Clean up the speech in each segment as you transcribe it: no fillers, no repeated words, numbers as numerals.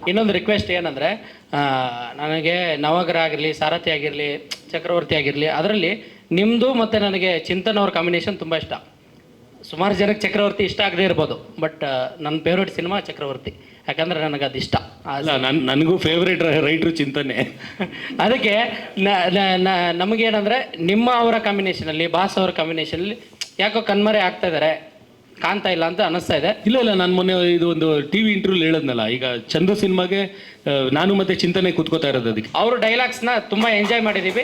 ಇನ್ನೊಂದು ರಿಕ್ವೆಸ್ಟ್ ಏನಂದರೆ, ನನಗೆ ನವಗ್ರಹ ಆಗಿರಲಿ, ಸಾರಥಿ ಆಗಿರಲಿ, ಚಕ್ರವರ್ತಿ ಆಗಿರಲಿ, ಅದರಲ್ಲಿ ನಿಮ್ಮದು ಮತ್ತು ನನಗೆ ಚಿಂತನ್ ಅವ್ರ ಕಾಂಬಿನೇಷನ್ ತುಂಬ ಇಷ್ಟ. ಸುಮಾರು ಜನಕ್ಕೆ ಚಕ್ರವರ್ತಿ ಇಷ್ಟ ಆಗದೆ ಇರ್ಬೋದು, ಬಟ್ ನನ್ನ ಫೇವ್ರೇಟ್ ಸಿನಿಮಾ ಚಕ್ರವರ್ತಿ, ಯಾಕಂದರೆ ನನಗೆ ಅದು ಇಷ್ಟ. ಅಲ್ಲ, ನನಗೂ ಫೇವ್ರೇಟ್ ರೈಟ್ರು ಚಿಂತನೆ. ಅದಕ್ಕೆ ನಮಗೇನಂದರೆ ನಿಮ್ಮ ಅವರ ಕಾಂಬಿನೇಷನಲ್ಲಿ, ಬಾಸ್ ಅವರ ಕಾಂಬಿನೇಷನಲ್ಲಿ ಯಾಕೋ ಕಣ್ಮರೆ ಆಗ್ತಾ ಇದ್ದಾರೆ, ಕಾಣ್ತಾ ಇಲ್ಲ ಅಂತ ಅನ್ನಿಸ್ತಾ ಇದೆ. ಇಲ್ಲ, ನಾನು ಮೊನ್ನೆ ಇದು ಒಂದು ಟಿವಿ ಇಂಟರ್ವ್ಯೂ ಹೇಳಿದ್ನಲ್ಲ, ಈಗ ಚಂದು ಸಿನಿಮಾಗೆ ನಾನು ಮತ್ತೆ ಚಿಂತನೆ ಕೂತ್ಕೋತಾ ಇರೋದು. ಅದಕ್ಕೆ ಅವ್ರ ಡೈಲಾಗ್ಸ್ನ ತುಂಬ ಎಂಜಾಯ್ ಮಾಡಿದ್ದೀವಿ.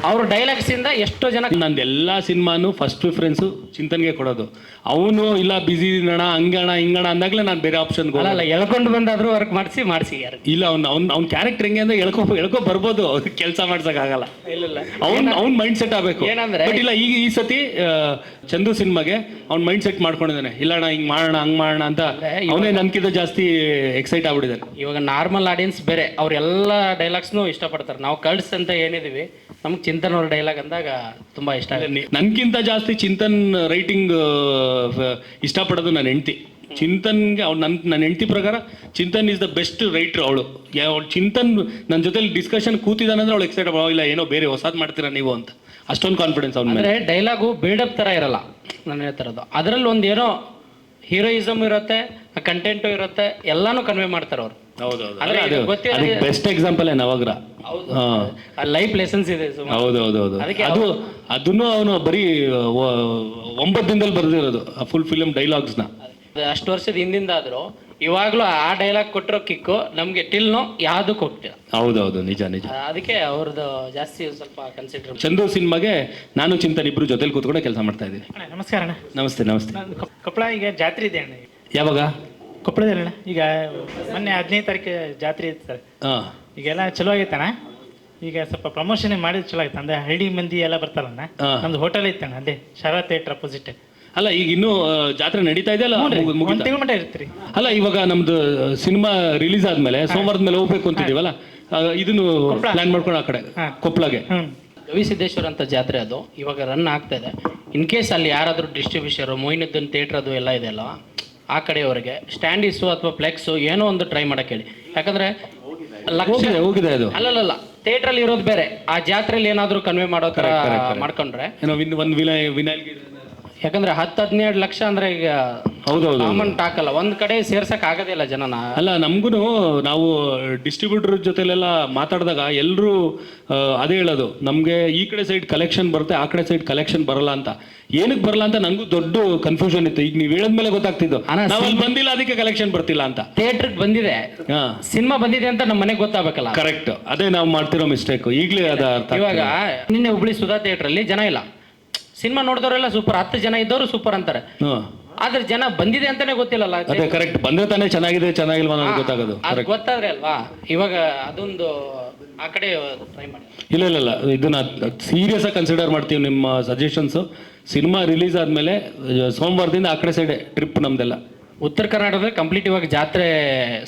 ಅವ್ರ ಡೈಲಾಗ್ಸಿಂದ ಎಷ್ಟೋ ಜನ, ನಂದು ಎಲ್ಲ ಸಿನಿಮಾನು ಫಸ್ಟ್ ಪ್ರಿಫರೆನ್ಸು ಚಿಂತನೆಗೆ ಕೊಡೋದು. ಅವನು ಇಲ್ಲ ಬಿಸಿ ಅಣ್ಣ, ಹಂಗಣ ಹಿಂಗಣ ಅಂದಾಗಲೇ ನಾನು ಬೇರೆ ಆಪ್ಷನ್ ಅಲ್ಲ ಎಳ್ಕೊಂಡು ಬಂದಾದ್ರೂ ವರ್ಕ್ ಮಾಡಿಸಿ ಯಾರು ಇಲ್ಲ. ಅವ್ನ ಕ್ಯಾರೆಕ್ಟರ್ ಹೆಂಗೆ ಅಂದ್ರೆ ಎಳ್ಕೊ ಬರ್ಬೋದು, ಕೆಲಸ ಮಾಡ್ಸೋಕ್ಕಾಗಲ್ಲ. ಇಲ್ಲ ಅವ್ನ ಮೈಂಡ್ ಸೆಟ್ ಆಗಬೇಕು ಏನಂದ್ರೆ, ಬಟ್ ಇಲ್ಲ ಈ ಸತಿ ಚಂದು ಸಿನಿಮಾಗೆ ಅವ್ನ ಮೈಂಡ್ ಸೆಟ್ ಮಾಡ್ಕೊಂಡಿದ್ದಾನೆ. ಇಲ್ಲ ಅಣ್ಣ ಹಿಂಗೆ ಮಾಡೋಣ ಹಂಗೆ ಮಾಡೋಣ ಅಂತ ಅವನೇ ನನ್ಕಿಂತ ಜಾಸ್ತಿ ಎಕ್ಸೈಟ್ ಆಗ್ಬಿಟ್ಟಿದ್ದಾನೆ. ಇವಾಗ ನಾರ್ಮಲ್ ಆಡಿಯನ್ಸ್ ಬೇರೆ, ಅವ್ರೆಲ್ಲ ಡೈಲಾಗ್ಸ್ನು ಇಷ್ಟಪಡ್ತಾರೆ. ನಾವು ಕಳ್ಸ್ ಅಂತ ಏನಿದೀವಿ, ನಮ್ಗೆ ಚಿಂತನ್ ಅವ್ರ ಡೈಲಾಗ್ ಅಂದಾಗ ತುಂಬ ಇಷ್ಟ ಆಗುತ್ತೆ. ನನ್ಗಿಂತ ಜಾಸ್ತಿ ಚಿಂತನ್ ರೈಟಿಂಗ್ ಇಷ್ಟಪಡೋದು ನನ್ನ ಹೆಂಡ್ತಿ. ಚಿಂತನ್ಗೆ ಅವ್ಳು ನನ್ನ ಹೆಂಡ್ತಿ ಪ್ರಕಾರ Chintan is the best writer. ಅವಳು ಚಿಂತನ್ ನನ್ನ ಜೊತೆಲಿ ಡಿಸ್ಕಷನ್ ಕೂತಿದ್ದಾನಂದ್ರೆ ಅವಳು ಎಕ್ಸೈಟ್ ಇಲ್ಲ, ಏನೋ ಬೇರೆ ಹೊಸದು ಮಾಡ್ತೀರಾ ನೀವು ಅಂತ, ಅಷ್ಟೊಂದು ಕಾನ್ಫಿಡೆನ್ಸ್ ಅವ್ನ ಮೇಲೆ. ಡೈಲಾಗು ಬಿಲ್ಡಪ್ ಥರ ಇರಲ್ಲ ನಾನು ಹೇಳ್ತಿರೋದು. ಅದರಲ್ಲಿ ಒಂದು ಏನೋ ಹೀರೋಯಿಸಮ್ ಇರುತ್ತೆ, ಕಂಟೆಂಟು ಇರುತ್ತೆ, ಎಲ್ಲಾನು ಕನ್ವೆ ಮಾಡ್ತಾರೆ ಅವರು. Best example Navagraha. Life lessons ಇದೆ. ಹೌದು. ಅದನ್ನು ಅವನು ಬರೀ 9 ದಿನದಲ್ಲಿ ಬರೆದಿರೋದು ಫುಲ್ ಫಿಲಮ್ ಡೈಲಾಗ್ಸ್ನ. ಅಷ್ಟು ವರ್ಷದ ಹಿಂದಿಂದ ಆದರೂ ಇವಾಗಲೂ ಆ ಡೈಲಾಗ್ ಕೊಟ್ಟಿರೋ ಕಿಕ್ಕು ನಮಗೆ ಟಿಲ್ನೋ ಯಾವುದಕ್ಕೆ ಹೋಗ್ತೀರ. ಹೌದು, ನಿಜ. ಅದಕ್ಕೆ ಅವ್ರದ್ದು ಜಾಸ್ತಿ ಸ್ವಲ್ಪ ಕನ್ಸಿಡರ್. ಚಂದು ಸಿನಿಮಾಗೆ ನಾನು ಚಿಂತನ್ ಇಬ್ರು ಜೊತೆಲಿ ಕೂತ್ಕೊಂಡೆ ಕೆಲಸ ಮಾಡ್ತಾ ಇದ್ದೀವಿ. ನಮಸ್ಕಾರ ಅಣ್ಣ. ನಮಸ್ತೆ. ಕೊಪ್ಪಳ ಈಗ ಜಾತ್ರೆ ಇದೆ ಅಣ್ಣ. ಯಾವಾಗ? ಕೊಪ್ಪಳದಲ್ಲಿ ಅಣ್ಣ. ಈಗ ಮೊನ್ನೆ 15 ತಾರೀಕು ಜಾತ್ರೆ ಇತ್ತು ಸರ್. ಈಗೆಲ್ಲ ಚಲೋ ಆಗೈತಣ್ಣ. ಈಗ ಸ್ವಲ್ಪ ಪ್ರಮೋಷನ್ ಮಾಡಿದ್ರೆ ಚಲೋ ಆಯ್ತು. ಅಂದ್ರೆ ಹಳ್ಳಿ ಮಂದಿ ಎಲ್ಲ ಬರ್ತಾರಣ್ಣ. ನಮ್ದು ಹೋಟೆಲ್ ಇತ್ತಣ್ಣ ಅಲ್ಲೇ ಶಾರದಾ ಥಿಯೇಟರ್ ಅಪೋಸಿಟ್. ಅಲ್ಲ, ಈಗ ಇನ್ನೂ ಜಾತ್ರೆ ನಡೀತಾ ಇದೆ ಅಲ್ಲ? ಒಂದು ತಿಂಗಳ ಮಟ್ಟ ಇರ್ತೀರಿ. ಅಲ್ಲ, ಇವಾಗ ನಮ್ದು ಸಿನಿಮಾ ರಿಲೀಸ್ ಆದ್ಮೇಲೆ ಸೋಮವಾರದ ಮೇಲೆ ಹೋಗ್ಬೇಕು ಅಂತಿದೀವಲ್ಲ, ಇದನ್ನು ಪ್ಲಾನ್ ಮಾಡ್ಕೊಂಡು ಆ ಕಡೆ ಕೊಪ್ಪಳಗೆ ಗವಿಸಿದ್ದೇಶ್ವರ ಅಂತ ಜಾತ್ರೆ, ಅದು ಇವಾಗ ರನ್ ಆಗ್ತಾ ಇದೆ. ಇನ್ ಕೇಸ್ ಅಲ್ಲಿ ಯಾರಾದರೂ ಡಿಸ್ಟ್ರಿಬ್ಯೂಷರು, ಮೊಯಿನುದ್ದೀನ್ ಥಿಯೇಟರ್ ಅದು ಎಲ್ಲ ಇದೆ ಅಲ್ಲ, ಆ ಕಡೆಯವರೆಗೆ ಸ್ಟ್ಯಾಂಡೀಸು ಅಥವಾ ಫ್ಲೆಕ್ಸು ಏನೋ ಒಂದು ಟ್ರೈ ಮಾಡಕ್ಕೆ ಹೇಳಿ. ಯಾಕಂದ್ರೆ ಹೋಗಿದೆ ಅದು. ಅಲ್ಲಲ್ಲ, ಥಿಯೇಟ್ರಲ್ಲಿ ಇರೋದು ಬೇರೆ, ಆ ಜಾತ್ರೆಯಲ್ಲಿ ಏನಾದರೂ ಕನ್ವೆ ಮಾಡೋ ಥರ ಮಾಡ್ಕೊಂಡ್ರೆ ಒಂದು ವಿನಾಯಿಲ್. ಯಾಕಂದ್ರೆ 10-12 ಲಕ್ಷ ಅಂದ್ರೆ ಈಗ ಕಾಮನ್ ಟಾಕ್ ಅಲ್ಲ, ಒಂದ್ ಕಡೆ ಸೇರ್ಸಕ್ ಆಗೋದೇ ಇಲ್ಲ ಜನನ. ಅಲ್ಲ, ನಮ್ಗೂ ನಾವು ಡಿಸ್ಟ್ರಿಬ್ಯೂಟರ್ ಜೊತೆಲೆಲ್ಲ ಮಾತಾಡಿದಾಗ ಎಲ್ಲರೂ ಅದೇ ಹೇಳೋದು, ನಮಗೆ ಈ ಕಡೆ ಸೈಡ್ ಕಲೆಕ್ಷನ್ ಬರುತ್ತೆ, ಆ ಕಡೆ ಸೈಡ್ ಕಲೆಕ್ಷನ್ ಬರಲ್ಲ ಅಂತ. ಏನಕ್ಕೆ ಬರಲ್ಲ ಅಂತ ನಂಗೂ ದೊಡ್ಡ ಕನ್ಫ್ಯೂಷನ್ ಇತ್ತು. ಈಗ ನೀವು ಹೇಳಿದ್ಮೇಲೆ ಗೊತ್ತಾಗ್ತಿದ್ದು, ನಾವು ಬಂದಿಲ್ಲ ಅದಕ್ಕೆ ಕಲೆಕ್ಷನ್ ಬರ್ತಿಲ್ಲ ಅಂತ. ಥಿಯೇಟರ್ಗೆ ಬಂದಿದೆ, ಸಿನಿಮಾ ಬಂದಿದೆ ಅಂತ ನಮ್ಮ ಮನೆಗೆ ಗೊತ್ತಾಗಬೇಕಲ್ಲ. ಕರೆಕ್ಟ್, ಅದೇ ನಾವು ಮಾಡ್ತಿರೋ ಮಿಸ್ಟೇಕ್. ಈಗಲೇ ಅದ ಅರ್ಥ. ಇವಾಗ ನಿನ್ನೆ ಹುಬ್ಳಿ ಸುಧಾ ಥಿಯೇಟ್ರಲ್ಲಿ ಜನ ಇಲ್ಲ, ಸಿನಿಮಾ ನೋಡಿದವರೆಲ್ಲ ಸೂಪರ್, 10 ಜನ ಇದ್ದವರು ಸೂಪರ್ ಅಂತಾರೆ. ಆದ್ರೆ ಜನ ಬಂದಿದೆ ಅಂತಾನೆ ಗೊತ್ತಿಲ್ಲಲ್ಲ. ಅದೇ ಕರೆಕ್ಟ್, ಬಂದ್ರೆ ತಾನೇ ಚೆನ್ನಾಗಿಲ್ವಾ ಅನ್ನೋದು ಗೊತ್ತಾಗೋದು. ಅದು ಗೊತ್ತಾದ್ರೆ ಅಲ್ವಾ. ಇವಾಗ ಅದೊಂದು ಆ ಕಡೆ ಟ್ರೈ ಮಾಡಿ. ಇಲ್ಲ, ಇದನ್ನ ಸೀರಿಯಸ್ ಆಗಿ ಕನ್ಸಿಡರ್ ಮಾಡ್ತೀವಿ. ನಿಮ್ಮ ಸಜೆಷನ್ಸು ಸಿನಿಮಾ ರಿಲೀಸ್ ಆದ್ಮೇಲೆ ಸೋಮವಾರದಿಂದ ಆ ಕಡೆ ಸೈಡ್ ಟ್ರಿಪ್ ನಮ್ದೆಲ್ಲ. ಉತ್ತರ ಕರ್ನಾಟಕದಲ್ಲಿ ಕಂಪ್ಲೀಟ್ ಇವಾಗ ಜಾತ್ರೆ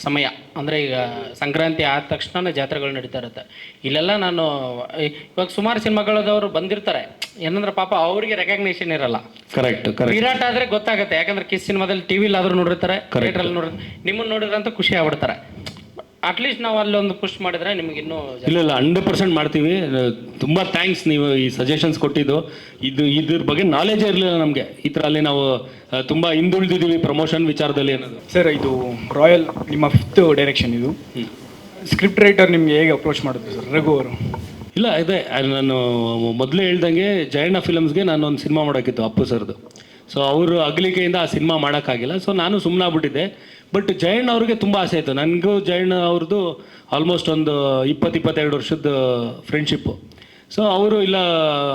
ಸಮಯ, ಅಂದರೆ ಈಗ ಸಂಕ್ರಾಂತಿ ಆದ ತಕ್ಷಣ ಜಾತ್ರೆಗಳು ನಡೀತಾ ಇರುತ್ತೆ. ಇಲ್ಲೆಲ್ಲ ನಾನು ಇವಾಗ ಸುಮಾರು ಸಿನಿಮಾಗಳದವರು ಬಂದಿರ್ತಾರೆ, ಏನಂದ್ರೆ ಪಾಪ ಅವ್ರಿಗೆ ರೆಕಗ್ನೇಷನ್ ಇರಲ್ಲ. ಕರೆಕ್ಟ್. ವಿರಾಟ್ ಆದ್ರೆ ಗೊತ್ತಾಗುತ್ತೆ, ಯಾಕಂದ್ರೆ ಕಿಸ್ ಸಿನಿಮಾದಲ್ಲಿ ಟಿವಿಲಿ ಆದ್ರೂ ನೋಡಿರ್ತಾರೆ, ಥಿಯೇಟ್ರಲ್ಲಿ ನೋಡಿರ್ತಾರೆ, ನಿಮ್ಮನ್ನು ನೋಡಿದ್ರಂತ ಖುಷಿ ಆಗ್ಬಿಡ್ತಾರೆ. ಅಟ್ಲೀಸ್ಟ್ ನಾವು ಅಲ್ಲೊಂದು ಪುಷ್ ಮಾಡಿದ್ರೆ ನಿಮ್ಗೆ ಇನ್ನೂ. ಇಲ್ಲ 100% ಮಾಡ್ತೀವಿ. ತುಂಬ ಥ್ಯಾಂಕ್ಸ್ ನೀವು ಈ ಸಜೆಷನ್ಸ್ ಕೊಟ್ಟಿದ್ದು. ಇದ್ರ ಬಗ್ಗೆ ನಾಲೆಜೇ ಇರಲಿಲ್ಲ ನಮಗೆ. ಈ ಥರ ಅಲ್ಲಿ ನಾವು ತುಂಬ ಹಿಂದುಳಿದಿದ್ದೀವಿ ಪ್ರಮೋಷನ್ ವಿಚಾರದಲ್ಲಿ ಅನ್ನೋದು. ಸರ್, ಇದು ರಾಯಲ್ ನಿಮ್ಮ 5th ಡೈರೆಕ್ಷನ್. ಇದು ಸ್ಕ್ರಿಪ್ಟ್ ರೈಟರ್ ನಿಮಗೆ ಹೇಗೆ ಅಪ್ರೋಚ್ ಮಾಡಿದ್ರು ಸರ್? ರಘು ಅವರು? ಇಲ್ಲ, ಇದೆ. ನಾನು ಮೊದಲೇ ಹೇಳ್ದಂಗೆ ಜಯಣ್ಣ ಫಿಲಮ್ಸ್ಗೆ ನಾನು ಒಂದು ಸಿನಿಮಾ ಮಾಡೋಕ್ಕಿತ್ತು ಅಪ್ಪು ಸರ್ದು. ಸೊ ಅವರು ಅಗಲಿಕೆಯಿಂದ ಆ ಸಿನಿಮಾ ಮಾಡೋಕ್ಕಾಗಿಲ್ಲ. ಸೊ ನಾನು ಸುಮ್ಮನೆ ಆಗ್ಬಿಟ್ಟಿದ್ದೆ. ಬಟ್ ಜಯಣ್ಣ ಅವ್ರಿಗೆ ತುಂಬ ಆಸೆ ಆಯಿತು. ನನಗೂ ಜಯಣ್ಣ ಅವ್ರದ್ದು ಆಲ್ಮೋಸ್ಟ್ ಒಂದು 20-22 ವರ್ಷದ ಫ್ರೆಂಡ್ಶಿಪ್ಪು. ಸೊ ಅವರು, ಇಲ್ಲ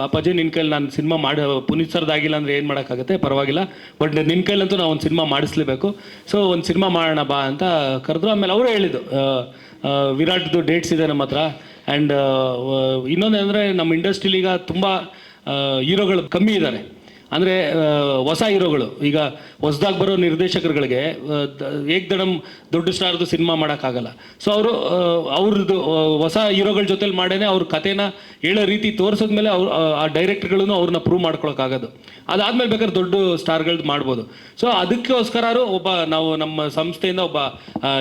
ಅಪ್ಪಾಜಿ ನಿನ್ನ ಕೈಲಿ ನಾನು ಸಿನಿಮಾ ಪುನೀತ್ ಸರ್ದಾಗಿಲ್ಲ ಅಂದರೆ ಏನು ಮಾಡೋಕ್ಕಾಗುತ್ತೆ, ಪರವಾಗಿಲ್ಲ, ಬಟ್ ನಿನ್ನ ಕೈಲಂತೂ ನಾವು ಒಂದು ಸಿನಿಮಾ ಮಾಡಿಸ್ಲೇಬೇಕು. ಸೊ ಒಂದು ಸಿನಿಮಾ ಮಾಡೋಣ ಬಾ ಅಂತ ಕರೆದ್ರು. ಆಮೇಲೆ ಅವರೇ ಹೇಳಿದ್ದು, ವಿರಾಟ್ದು ಡೇಟ್ಸ್ ಇದೆ ನಮ್ಮ ಹತ್ರ. ಆ್ಯಂಡ್ ಇನ್ನೊಂದೇನೆಂದರೆ ನಮ್ಮ ಇಂಡಸ್ಟ್ರಿಲಿ ಈಗ ತುಂಬ ಹೀರೋಗಳು ಕಮ್ಮಿ ಇದ್ದಾರೆ. ಅಂದರೆ ಹೊಸ ಹೀರೋಗಳು ಈಗ ಹೊಸದಾಗಿ ಬರೋ ನಿರ್ದೇಶಕರುಗಳಿಗೆ ಏಕ್ದಡಮ್ ದೊಡ್ಡ ಸ್ಟಾರ್ದು ಸಿನಿಮಾ ಮಾಡೋಕ್ಕಾಗಲ್ಲ. ಸೊ ಅವರು ಅವ್ರದ್ದು ಹೊಸ ಹೀರೋಗಳ ಜೊತೆಲಿ ಮಾಡೇನೆ ಅವ್ರ ಕಥೆನ ಹೇಳೋ ರೀತಿ ತೋರಿಸಿದ್ಮೇಲೆ ಅವ್ರು ಆ ಡೈರೆಕ್ಟರ್ಗಳೂ ಅವ್ರನ್ನ ಪ್ರೂವ್ ಮಾಡ್ಕೊಳಕ್ಕಾಗೋದು. ಅದಾದ್ಮೇಲೆ ಬೇಕಾದ್ರೆ ದೊಡ್ಡ ಸ್ಟಾರ್ಗಳ್ದು ಮಾಡ್ಬೋದು. ಸೊ ಅದಕ್ಕೋಸ್ಕರ ಒಬ್ಬ ನಾವು ನಮ್ಮ ಸಂಸ್ಥೆಯಿಂದ ಒಬ್ಬ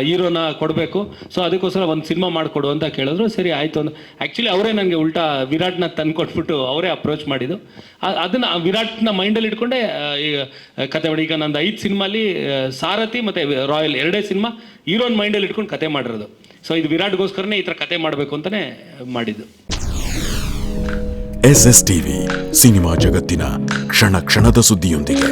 ಹೀರೋನ ಕೊಡಬೇಕು, ಸೊ ಅದಕ್ಕೋಸ್ಕರ ಒಂದು ಸಿನಿಮಾ ಮಾಡಿಕೊಡು ಅಂತ ಕೇಳಿದ್ರು. ಸರಿ ಆಯಿತು ಅಂತ ಆ್ಯಕ್ಚುಲಿ ಅವರೇ ನನಗೆ ಉಲ್ಟಾ ವಿರಾಟ್ನ ತಂದು ಕೊಟ್ಬಿಟ್ಟು ಅವರೇ ಅಪ್ರೋಚ್ ಮಾಡಿದ್ದು. ಅದನ್ನು ವಿರಾಟ್ನ ಮೈಂಡಲ್ಲಿ ಇಟ್ಕೊಂಡೆ ಈಗ ಕತೆ ಮಾಡಿ. ಈಗ ನಂದು 5 ಸಿನಿಮಾಲಿ ಸಾರಥಿ ಮತ್ತು ರಾಯಲ್ 2 ಸಿನಿಮಾ ಹೀರೋನ್ ಮೈಂಡಲ್ಲಿ ಇಟ್ಕೊಂಡು ಕತೆ ಮಾಡಿರೋದು. ಸೊ ಇದು ವಿರಾಟ್ಗೋಸ್ಕರನೇ ಈ ಥರ ಕತೆ ಮಾಡಬೇಕು ಅಂತಲೇ ಮಾಡಿದ್ದು. SS TV ಸಿನಿಮಾ ಜಗತ್ತಿನ ಕ್ಷಣ ಕ್ಷಣದ ಸುದ್ದಿಯೊಂದಿಗೆ.